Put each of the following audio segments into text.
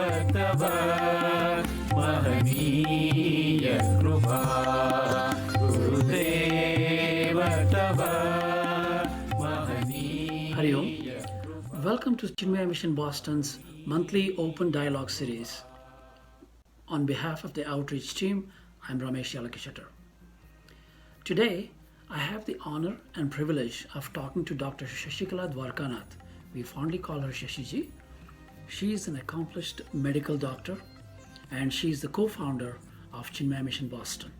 तव महनीय कृपा गुरुदेव तव महनीय Hari Om. Welcome to Chinmaya Mission Boston's monthly open dialogue series. On behalf of the outreach team, I'm Ramesh Yalakishatar. Today, I have the honor and privilege of talking to Dr. Shashi Dwarakanath. We fondly call her Shashiji. She is an accomplished medical doctor and she is the co-founder of Chinmaya Mission Boston.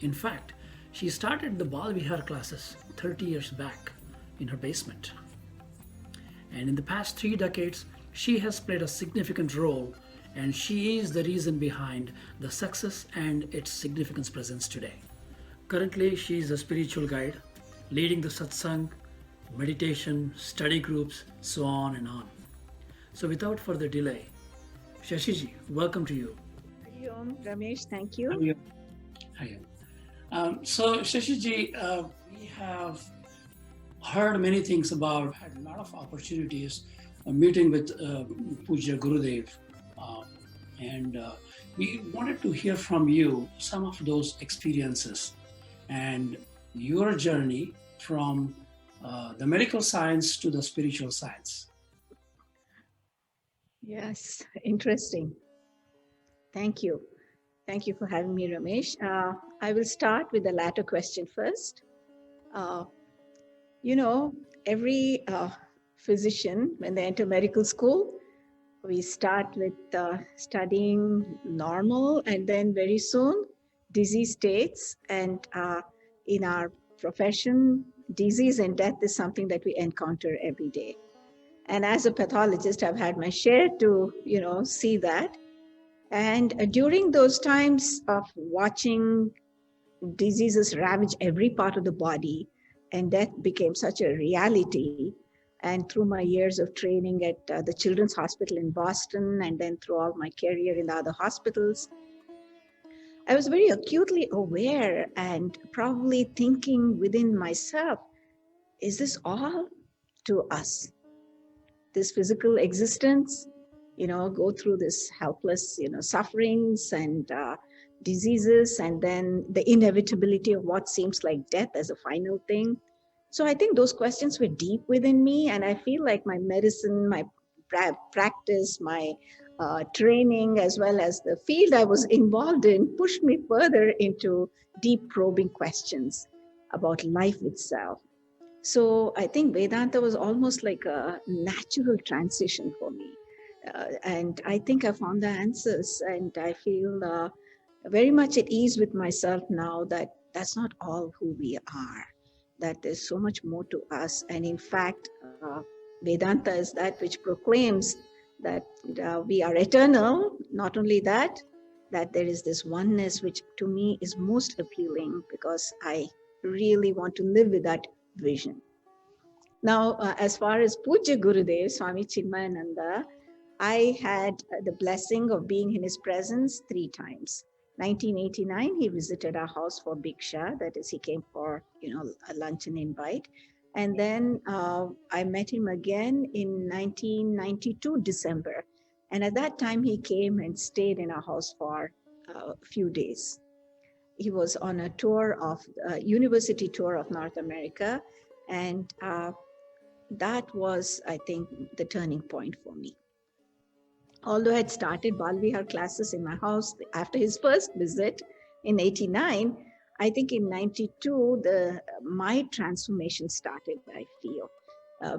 In fact, she started the Bal Vihar classes 30 years back in her basement. And in the past 3 decades, she has played a significant role and she is the reason behind the success and its significance presence today. Currently, she is a spiritual guide, leading the satsang, meditation, study groups, so on and on. So without further delay, Shashiji, welcome to you. Hari Om, Ramesh, thank you. Hi. So Shashiji, we have heard many things about, had a lot of opportunities meeting with Puja Gurudev. And we wanted to hear from you some of those experiences and your journey from the medical science to the spiritual science. Yes, interesting. Thank you. Thank you for having me, Ramesh. I will start with the latter question first. Every physician, when they enter medical school, we start with studying normal and then very soon disease states. And in our profession, disease and death is something that we encounter every day. And as a pathologist, I've had my share to, see that. And during those times of watching diseases ravage every part of the body, and death became such a reality. And through my years of training at the Children's Hospital in Boston, and then throughout my career in the other hospitals, I was very acutely aware and probably thinking within myself, is this all to us? This physical existence, go through this helpless, sufferings and diseases, and then the inevitability of what seems like death as a final thing. So I think those questions were deep within me, and I feel like my medicine, my practice, my training, as well as the field I was involved in, pushed me further into deep probing questions about life itself. So I think Vedanta was almost like a natural transition for me. And I think I found the answers, and I feel very much at ease with myself now that that's not all who we are, that there's so much more to us. And in fact, Vedanta is that which proclaims that we are eternal. Not only that there is this oneness, which to me is most appealing because I really want to live with that vision. Now, as far as Puja Gurudev, Swami Chinmayananda, I had the blessing of being in his presence 3 times. 1989, he visited our house for Bhiksha, that is, he came for, a luncheon invite. And then I met him again in 1992, December. And at that time, he came and stayed in our house for a few days. He was on a tour of, university tour of North America. And that was, I think, the turning point for me. Although I had started Bal Vihar classes in my house after his first visit in 89, I think in 92, my transformation started, I feel,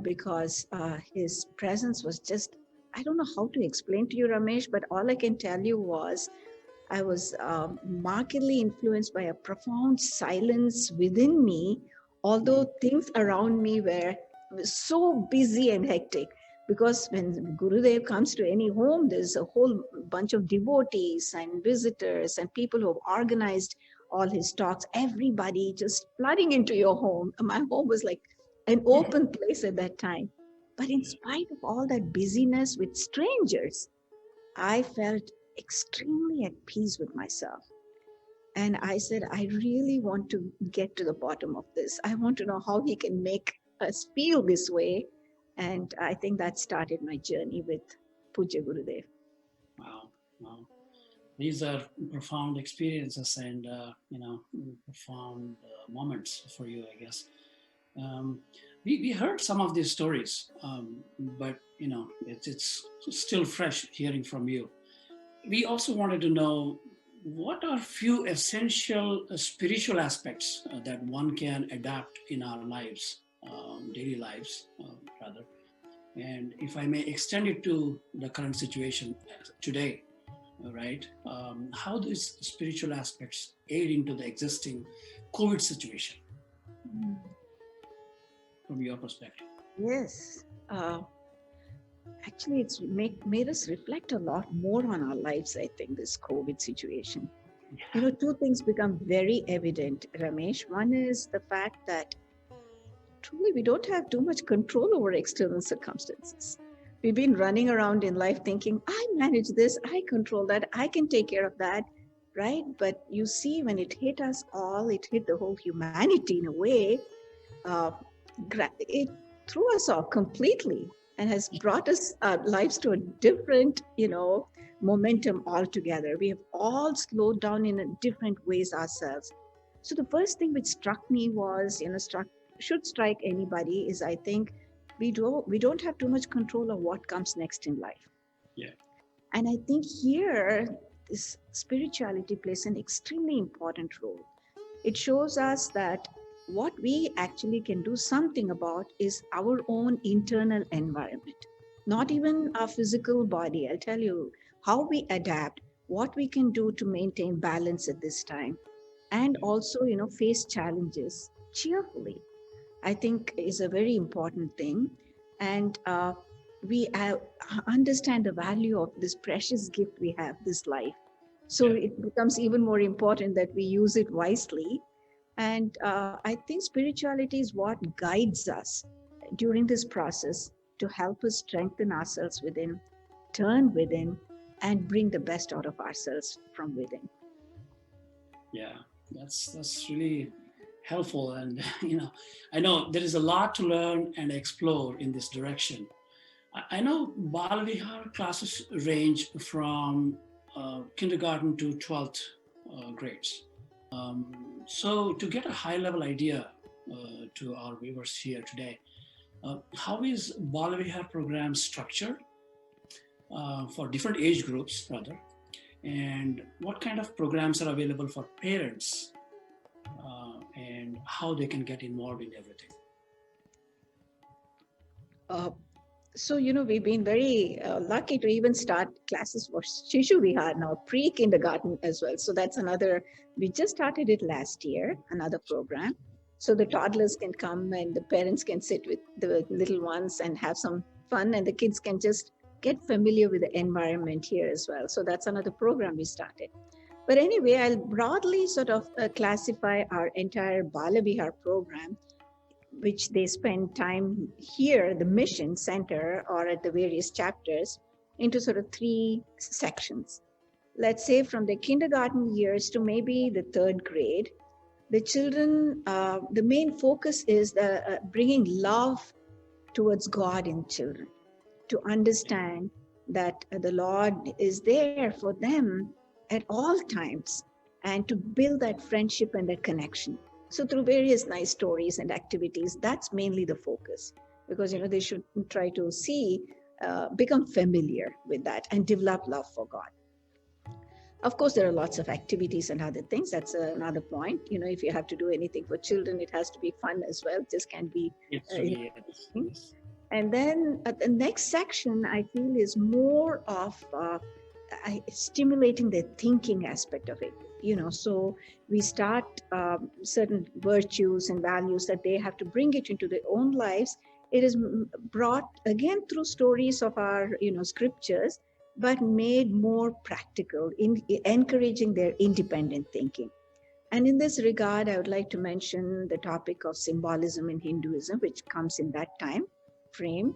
because his presence was just, I don't know how to explain to you, Ramesh, but all I can tell you was I was markedly influenced by a profound silence within me, although things around me were so busy and hectic. Because when Gurudev comes to any home, there's a whole bunch of devotees and visitors and people who have organized all his talks, everybody just flooding into your home. My home was like an open place at that time. But in spite of all that busyness with strangers, I felt extremely at peace with myself. And I said, I really want to get to the bottom of this. I want to know how he can make us feel this way. And I think that started my journey with Puja Gurudev. Wow, wow. These are profound experiences and profound moments for you, I guess. Um, we heard some of these stories, but it's still fresh hearing from you. We also wanted to know what are few essential spiritual aspects that one can adapt in our lives, daily lives, rather. And if I may extend it to the current situation today, right? How these spiritual aspects aid into the existing COVID situation Mm. from your perspective? Yes. Actually, it's made us reflect a lot more on our lives, I think, this COVID situation. Yeah, Two things become very evident, Ramesh. One is the fact that truly we don't have too much control over external circumstances. We've been running around in life thinking, I manage this, I control that, I can take care of that, right? But you see, when it hit us all, it hit the whole humanity in a way. Uh, it threw us off completely and has brought us lives to a different, momentum altogether. We have all slowed down in a different ways ourselves. So the first thing which struck me was, should strike anybody is I think we don't have too much control of what comes next in life. yeah, And I think here this spirituality plays an extremely important role. It shows us that what we actually can do something about is our own internal environment, not even our physical body. I'll tell you how we adapt, what we can do to maintain balance at this time, and yeah, also, face challenges cheerfully. I think is a very important thing. And we understand the value of this precious gift we have, this life. So yeah, it becomes even more important that we use it wisely. And I think spirituality is what guides us during this process to help us strengthen ourselves within, turn within, and bring the best out of ourselves from within. yeah. That's really helpful, and I know there is a lot to learn and explore in this direction. I know Balavihar classes range from kindergarten to 12th grades. So, to get a high level idea to our viewers here today, how is Balavihar program structured for different age groups, rather, and what kind of programs are available for parents and how they can get involved in everything? Uh, so, we've been very lucky to even start classes for Shishu Vihar now, pre kindergarten as well. So that's another, we just started it last year, another program. So the toddlers can come and the parents can sit with the little ones and have some fun, and the kids can just get familiar with the environment here as well. So that's another program we started. But anyway, I'll broadly sort of classify our entire Bala Vihar program, which they spend time here, the mission center, or at the various chapters, into sort of three sections. Let's say from the kindergarten years to maybe the third grade, the children, the main focus is the bringing love towards God in children, to understand that the Lord is there for them at all times, and to build that friendship and that connection. So through various nice stories and activities, that's mainly the focus, because they should try to see, become familiar with that and develop love for God. Of course, there are lots of activities and other things. That's another point. If you have to do anything for children, it has to be fun as well. It just can't be. It's Uh, really, yes. and then the next section, I feel, is more of stimulating the thinking aspect of it. So we start certain virtues and values that they have to bring it into their own lives. It is brought again through stories of our, scriptures, but made more practical, in encouraging their independent thinking. And in this regard, I would like to mention the topic of symbolism in Hinduism, which comes in that time frame.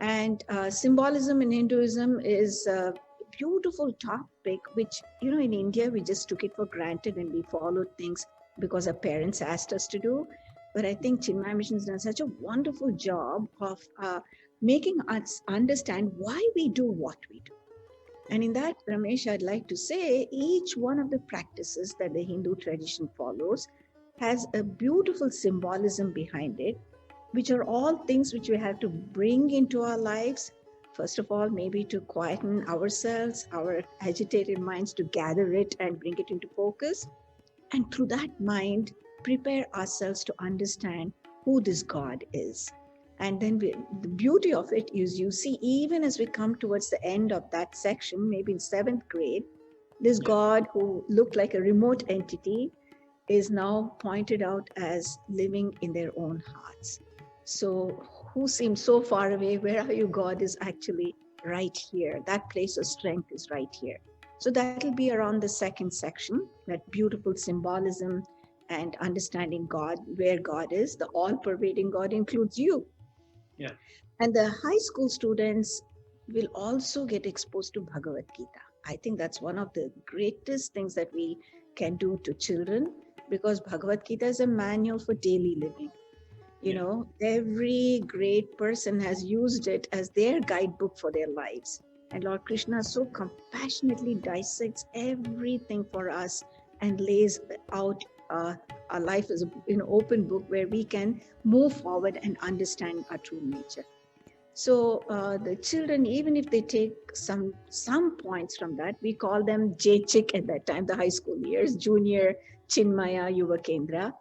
And symbolism in Hinduism is a beautiful topic, which, in India, we just took it for granted and we followed things because our parents asked us to do. But I think Chinmay Mission has done such a wonderful job of making us understand why we do what we do. And in that, Ramesh, I'd like to say each one of the practices that the Hindu tradition follows has a beautiful symbolism behind it, which are all things which we have to bring into our lives. First of all, maybe to quieten ourselves, our agitated minds, to gather it and bring it into focus. And through that mind, prepare ourselves to understand who this God is. And then the beauty of it is, you see, even as we come towards the end of that section, maybe in seventh grade, this God who looked like a remote entity is now pointed out as living in their own hearts. So, who seems so far away? Where are you, God? Is actually right here. That place of strength is right here. So, that'll be around the second section, that beautiful symbolism and understanding God, where God is. The all pervading God includes you. Yeah. And the high school students will also get exposed to Bhagavad Gita. I think that's one of the greatest things that we can do to children, because Bhagavad Gita is a manual for daily living. You know, every great person has used it as their guidebook for their lives. And Lord Krishna so compassionately dissects everything for us and lays out our life as an open book where we can move forward and understand our true nature. So the children, even if they take some points from that, we call them J-Chick at that time, the high school years, junior Chinmaya Yuva Kendra,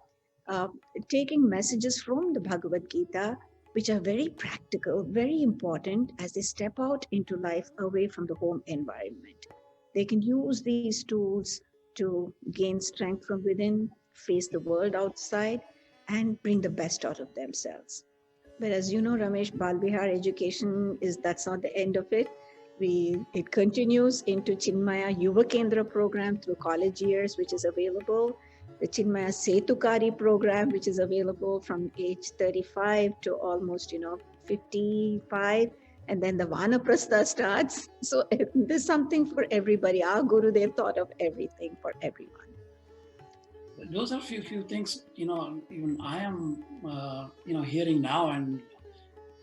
uh, taking messages from the Bhagavad Gita, which are very practical, very important as they step out into life away from the home environment. They can use these tools to gain strength from within, face the world outside, and bring the best out of themselves. But as you know, Ramesh, Balbihar education is, that's not the end of it. It continues into Chinmaya Yuva Kendra program through college years, which is available. The Chinmaya Setukari program, which is available from age 35 to almost, 55. And then the Vanaprastha starts. So there's something for everybody. Our Gurudev thought of everything for everyone. Those are few things, even I am, hearing now and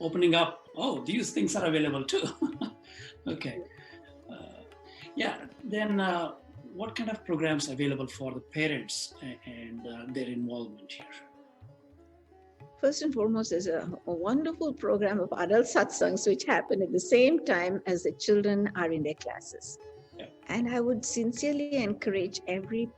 opening up. Oh, these things are available too. Okay. Yeah. Then what kind of programs available for the parents and their involvement here? First and foremost, there's a wonderful program of adult satsangs which happen at the same time as the children are in their classes. Yeah. And I would sincerely encourage every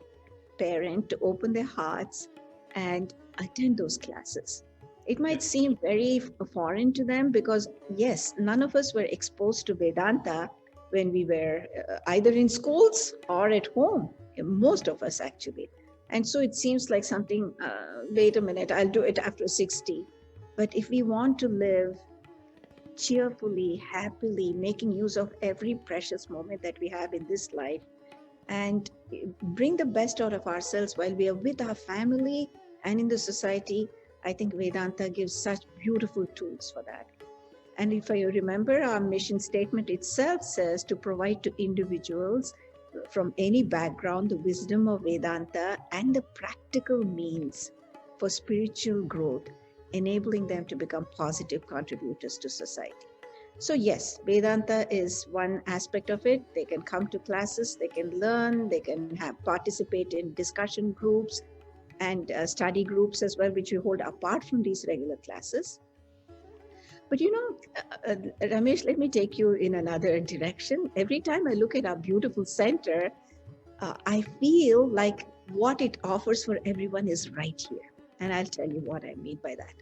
parent to open their hearts and attend those classes. It might seem very foreign to them because, yes, none of us were exposed to Vedanta when we were either in schools or at home, most of us actually. And so it seems like something, wait a minute, I'll do it after 60. But if we want to live cheerfully, happily, making use of every precious moment that we have in this life, and bring the best out of ourselves while we are with our family and in the society, I think Vedanta gives such beautiful tools for that. And if you remember, our mission statement itself says to provide to individuals from any background the wisdom of Vedanta and the practical means for spiritual growth, enabling them to become positive contributors to society. So yes, Vedanta is one aspect of it. They can come to classes, they can learn, they can participate in discussion groups and study groups as well, which we hold apart from these regular classes. But Ramesh, let me take you in another direction. Every time I look at our beautiful center, I feel like what it offers for everyone is right here. And I'll tell you what I mean by that.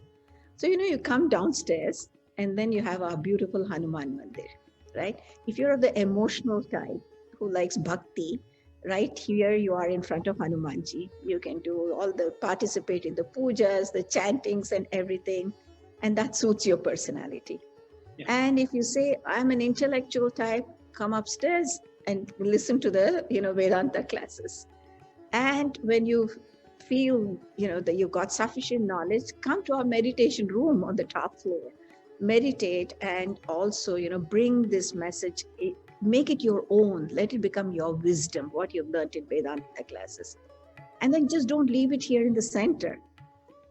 So, you come downstairs and then you have our beautiful Hanuman Mandir, right? If you're of the emotional type who likes bhakti, right here you are in front of Hanumanji. You can do all the participate in the pujas, the chantings and everything. And that suits your personality. Yeah. And if you say, I'm an intellectual type, come upstairs and listen to the, Vedanta classes. And when you feel, that you've got sufficient knowledge, come to our meditation room on the top floor. Meditate and also, bring this message, make it your own. Let it become your wisdom, what you've learned in Vedanta classes. And then just don't leave it here in the center.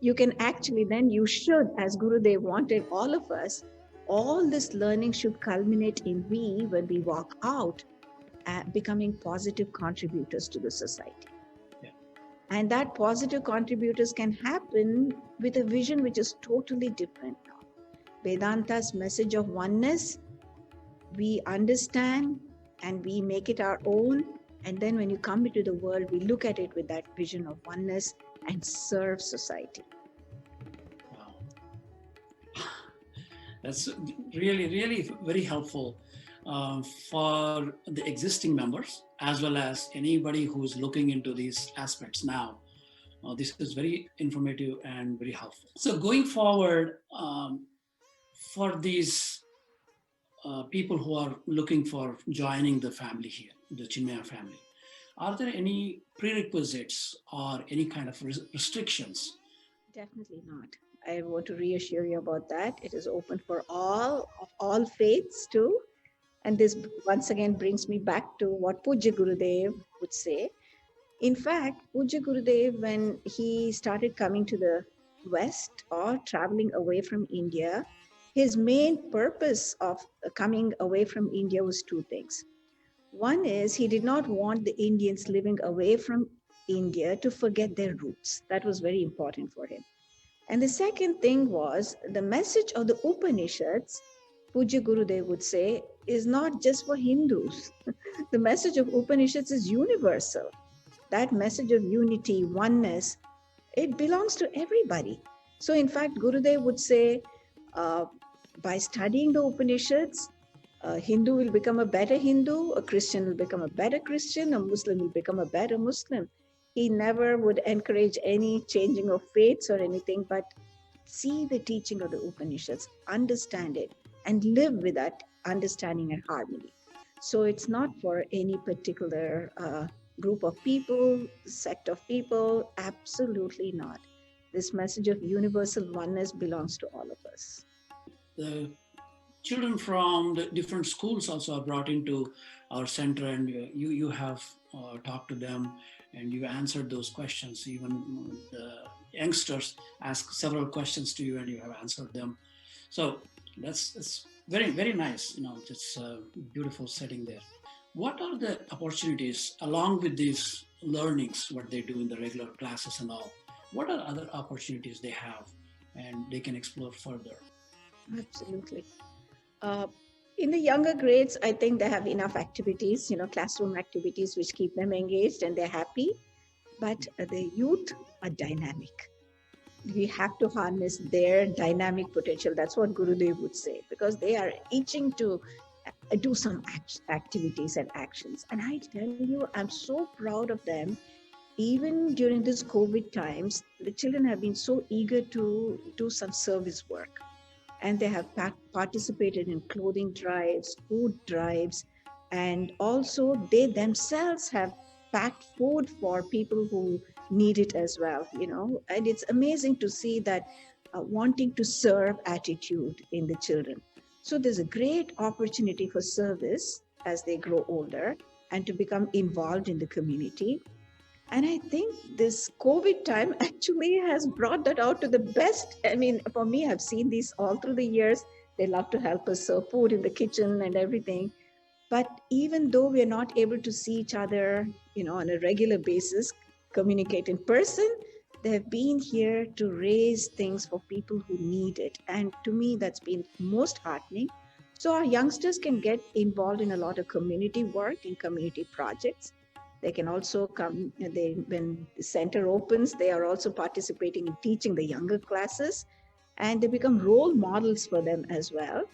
You can actually, then you should, as Gurudev wanted all of us, all this learning should culminate in when we walk out, becoming positive contributors to the society. Yeah. And that positive contributors can happen with a vision which is totally different now. Vedanta's message of oneness, we understand and we make it our own. And then when you come into the world, we look at it with that vision of oneness and serve society. Wow. That's really, really very helpful for the existing members as well as anybody who's looking into these aspects now. This is very informative and very helpful. So going forward, for these people who are looking for joining the family here, the Chinmaya family, are there any prerequisites or any kind of restrictions? Definitely not. I want to reassure you about that. It is open for all of all faiths too. And this once again brings me back to what Pujya Gurudev would say. In fact, Pujya Gurudev, when he started coming to the West or traveling away from India, his main purpose of coming away from India was two things. One is he did not want the Indians living away from India to forget their roots. That was very important for him. And the second thing was the message of the Upanishads, Pujya Gurudev would say, is not just for Hindus. The message of Upanishads is universal. That message of unity, oneness, it belongs to everybody. So, in fact, Gurudev would say, uh, by studying the Upanishads, a Hindu will become a better Hindu, a Christian will become a better Christian, a Muslim will become a better Muslim. He never would encourage any changing of faiths or anything, but see the teaching of the Upanishads, understand it, and live with that understanding and harmony. So it's not for any particular group of people, sect of people, absolutely not. This message of universal oneness belongs to all of us. The children from the different schools also are brought into our center, and you have talked to them and you answered those questions. Even the youngsters ask several questions to you and you have answered them. So that's very, very nice. It's a beautiful setting there. What are the opportunities along with these learnings, what they do in the regular classes and all? What are other opportunities they have and they can explore further? Absolutely. Uh, in the younger grades, I think they have enough activities, classroom activities which keep them engaged and they're happy. But the youth are dynamic. We have to harness their dynamic potential. That's what Gurudev would say, because they are itching to do some activities and actions. And I tell you, I'm so proud of them. Even during this COVID times, the children have been so eager to do some service work. And they have participated in clothing drives, food drives, and also they themselves have packed food for people who need it as well. And it's amazing to see that wanting to serve attitude in the children. So there's a great opportunity for service as they grow older and to become involved in the community. And I think this COVID time actually has brought that out to the best. I mean, for me, I've seen these all through the years. They love to help us serve food in the kitchen and everything. But even though we are not able to see each other, on a regular basis, communicate in person, they have been here to raise things for people who need it. And to me, that's been most heartening. So our youngsters can get involved in a lot of community work and community projects. They can also come, when the center opens, they are also participating in teaching the younger classes, and they become role models for them as well.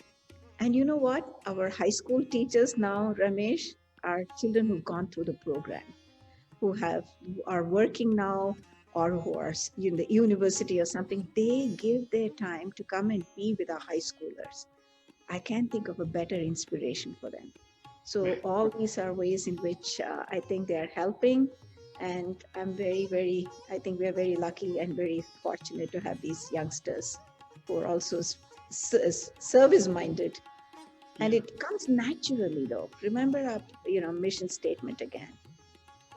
And you know what? Our high school teachers now, Ramesh, are children who've gone through the program, who are working now or who are in the university or something. They give their time to come and be with our high schoolers. I can't think of a better inspiration for them. So all these are ways in which I think they are helping. And I'm very, very, I think we are very lucky and very fortunate to have these youngsters who are also service minded. And it comes naturally though. Remember our mission statement again.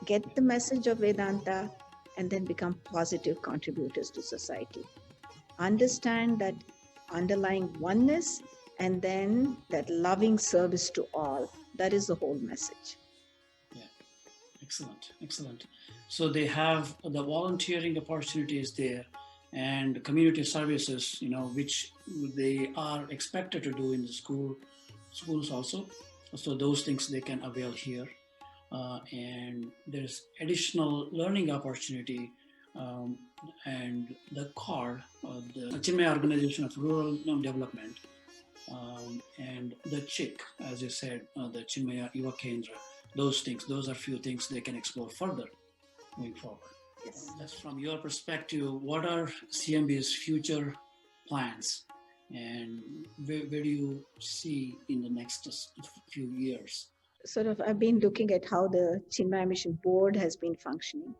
Get the message of Vedanta and then become positive contributors to society. Understand that underlying oneness and then that loving service to all. That is the whole message. Excellent, excellent. So they have the volunteering opportunities there and community services, which they are expected to do in the schools also. So those things they can avail here. And there's additional learning opportunity um, and the CARD, the Chinmay Organization of Rural Development, and the chick, as you said, the Chinmaya Yuva Kendra, those things, those are few things they can explore further moving forward. Yes. Just from your perspective, what are CMB's future plans, and where do you see in the next few years? Sort of, I've been looking at how the Chinmaya Mission Board has been functioning.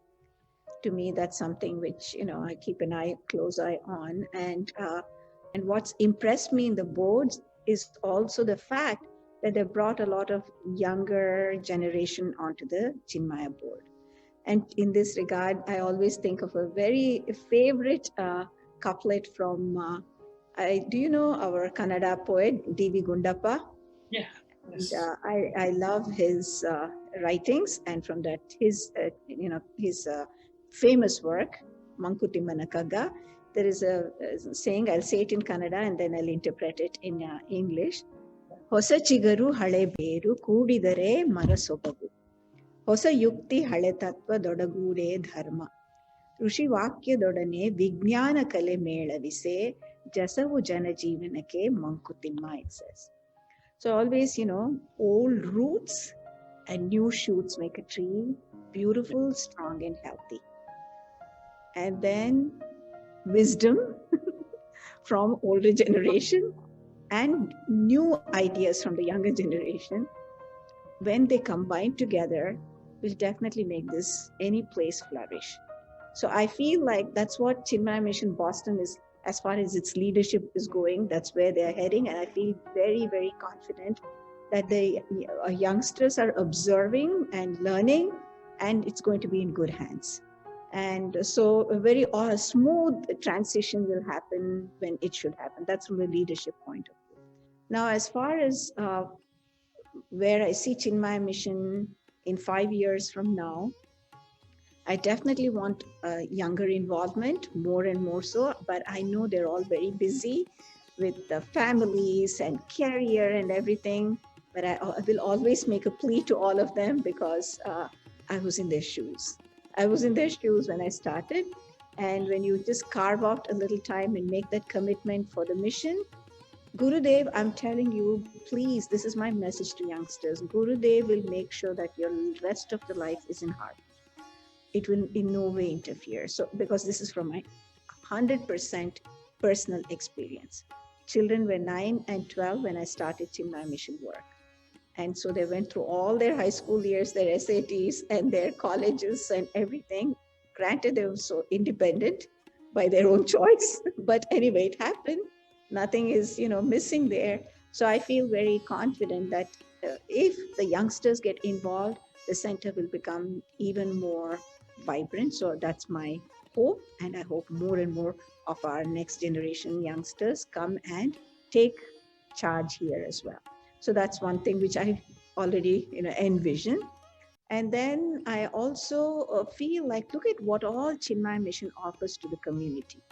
To me, that's something which I keep an close eye on. And what's impressed me in the boards is also the fact that they brought a lot of younger generation onto the Chinmaya board. And in this regard, I always think of a very favorite couplet from, do you know our Kannada poet, D.V. Gundappa? Yeah. And I love his writings, and from that his famous work, Mankutimana Kagga, there is a saying. I'll say it in Kannada and then I'll interpret it in English. ಹೊಸ ಚಿಗರು ಹಳೆ ಬೇರು ಕೂಡಿದರೆ ಮರ ಸೊಬಗು ಹೊಸ ಯುಕ್ತಿ ಹಳೆ ತತ್ವದೊಡಗೂಡೆ ಧರ್ಮ ಋಷಿ ವಾಕ್ಯದೊಡನೆ ವಿಜ್ಞಾನ ಕಲೆ ಮೇಳವಿಸೆ ಜಸವು ಜನಜೀವನಕ್ಕೆ Mankutimma, it says. So always, old roots and new shoots make a tree beautiful, strong, and healthy. And then wisdom from older generation and new ideas from the younger generation, when they combine together, will definitely make any place flourish. So I feel like that's what Chinmaya Mission Boston is, as far as its leadership is going. That's where they're heading, and I feel very, very confident that the youngsters are observing and learning, and it's going to be in good hands. And so a very smooth transition will happen when it should happen. That's from the leadership point of view. Now, as far as where I see Chinmaya Mission in 5 years from now, I definitely want younger involvement, more and more so, but I know they're all very busy with the families and career and everything. But I will always make a plea to all of them, because I was in their shoes. I was in their shoes when I started. And when you just carve out a little time and make that commitment for the mission, Gurudev, I'm telling you, please, this is my message to youngsters. Gurudev will make sure that your rest of the life is in heart. It will in no way interfere. So, because this is from my 100% personal experience. Children were 9 and 12 when I started Chinmaya Mission work. And so they went through all their high school years, their SATs and their colleges and everything. Granted, they were so independent by their own choice. But anyway, it happened. Nothing is, missing there. So I feel very confident that if the youngsters get involved, the center will become even more vibrant. So that's my hope. And I hope more and more of our next generation youngsters come and take charge here as well. So that's one thing which I already envision. And then I also feel like, look at what all Chinmaya Mission offers to the community.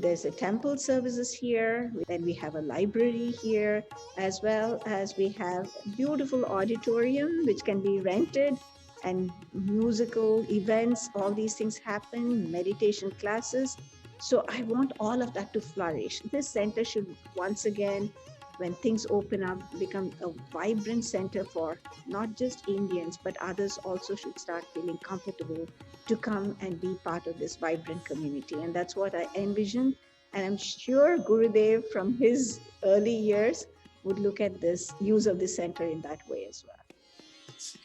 There's a temple services here, then we have a library here, as well as we have beautiful auditorium which can be rented, and musical events, all these things happen, meditation classes. So I want all of that to flourish. This center should once again, when things open up, become a vibrant center for not just Indians, but others also should start feeling comfortable to come and be part of this vibrant community. And that's what I envision. And I'm sure Gurudev from his early years would look at this use of the center in that way as well.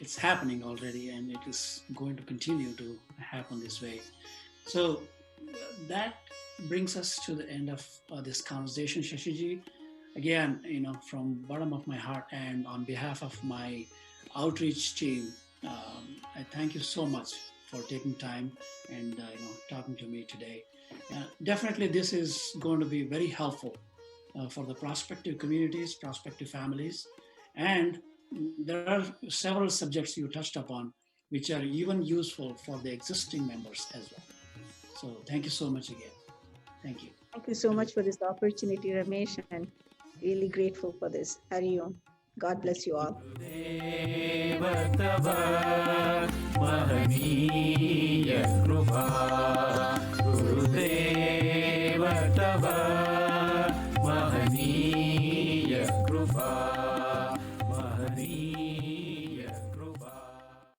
It's happening already, and it is going to continue to happen this way. So that brings us to the end of this conversation, Shashiji. Again, from bottom of my heart and on behalf of my outreach team, I thank you so much for taking time and talking to me today. Definitely, this is going to be very helpful for the prospective communities, prospective families, and there are several subjects you touched upon which are even useful for the existing members as well. So thank you so much again. Thank you. Thank you so much for this opportunity, Ramesh, and really grateful for this. Hari Om. God bless you all. देव तव महनीय कृपा गुरुदेव तव महनीय